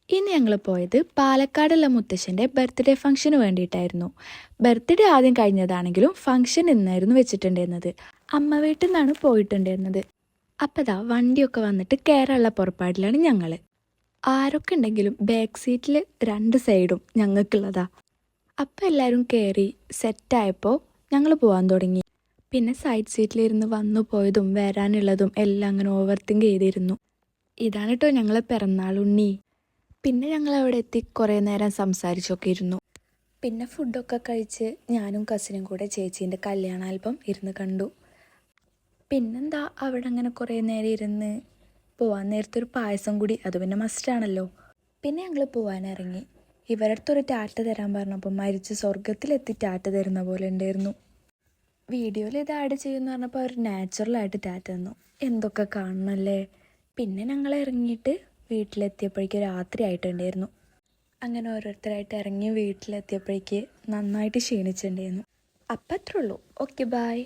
ഇന്ന് ഞങ്ങൾ പോയത് പാലക്കാടുള്ള മുത്തശ്ശൻ്റെ ബർത്ത്ഡേ ഫംഗ്ഷന് വേണ്ടിയിട്ടായിരുന്നു. ബർത്ത്ഡേ ആദ്യം കഴിഞ്ഞതാണെങ്കിലും ഫംഗ്ഷൻ ഇന്നായിരുന്നു വെച്ചിട്ടുണ്ടായിരുന്നത്. അമ്മ വീട്ടിൽ നിന്നാണ് പോയിട്ടുണ്ടായിരുന്നത്. അപ്പോൾ ദാ വണ്ടിയൊക്കെ വന്നിട്ട് കയറാനുള്ള പുറപ്പാടിലാണ് ഞങ്ങൾ. ആരൊക്കെ ഉണ്ടെങ്കിലും ബാക്ക് സീറ്റിൽ 2 സൈഡും ഞങ്ങൾക്കുള്ളതാ. അപ്പോൾ എല്ലാവരും കയറി സെറ്റായപ്പോൾ ഞങ്ങൾ പോകാൻ തുടങ്ങി. പിന്നെ സൈഡ് സീറ്റിലിരുന്ന് വന്നു പോയതും വരാനുള്ളതും എല്ലാം അങ്ങനെ ഓവർ തിങ്ക് ചെയ്തിരുന്നു. ഇതാണ് കേട്ടോ ഞങ്ങളെ പിറന്നാളുണ്ണി. പിന്നെ ഞങ്ങൾ അവിടെ എത്തി കുറേ നേരം സംസാരിച്ചൊക്കെ ഇരുന്നു. പിന്നെ ഫുഡൊക്കെ കഴിച്ച് ഞാനും കസിനും കൂടെ ചേച്ചീൻ്റെ കല്യാണ ആൽബം ഇരുന്ന് കണ്ടു. പിന്നെന്താ അവിടെ അങ്ങനെ കുറേ നേരം ഇരുന്ന് പോവാൻ നേരത്തെ ഒരു പായസം കൂടി, അത് പിന്നെ മസ്റ്റാണല്ലോ. പിന്നെ ഞങ്ങൾ പോകാനിറങ്ങി. ഇവരുടെ അടുത്തൊരു ടാറ്റ തരാൻ പറഞ്ഞപ്പോൾ മരിച്ച് സ്വർഗത്തിലെത്തി ടാറ്റ തരുന്ന പോലെ ഉണ്ടായിരുന്നു. വീഡിയോയിൽ ഇത് ആഡ് ചെയ്യുമെന്ന് പറഞ്ഞപ്പോൾ അവർ നാച്ചുറലായിട്ട് ടാറ്റ തന്നു. എന്തൊക്കെ കാണണമല്ലേ. പിന്നെ ഞങ്ങൾ ഇറങ്ങിയിട്ട് വീട്ടിലെത്തിയപ്പോഴേക്ക് രാത്രി ആയിട്ടുണ്ടായിരുന്നു. അങ്ങനെ ഓരോരുത്തരായിട്ട് ഇറങ്ങി വീട്ടിലെത്തിയപ്പോഴേക്ക് നന്നായിട്ട് ക്ഷീണിച്ചിട്ടുണ്ടായിരുന്നു. അപ്പം അത്രേ ഉള്ളൂ. Okay, by.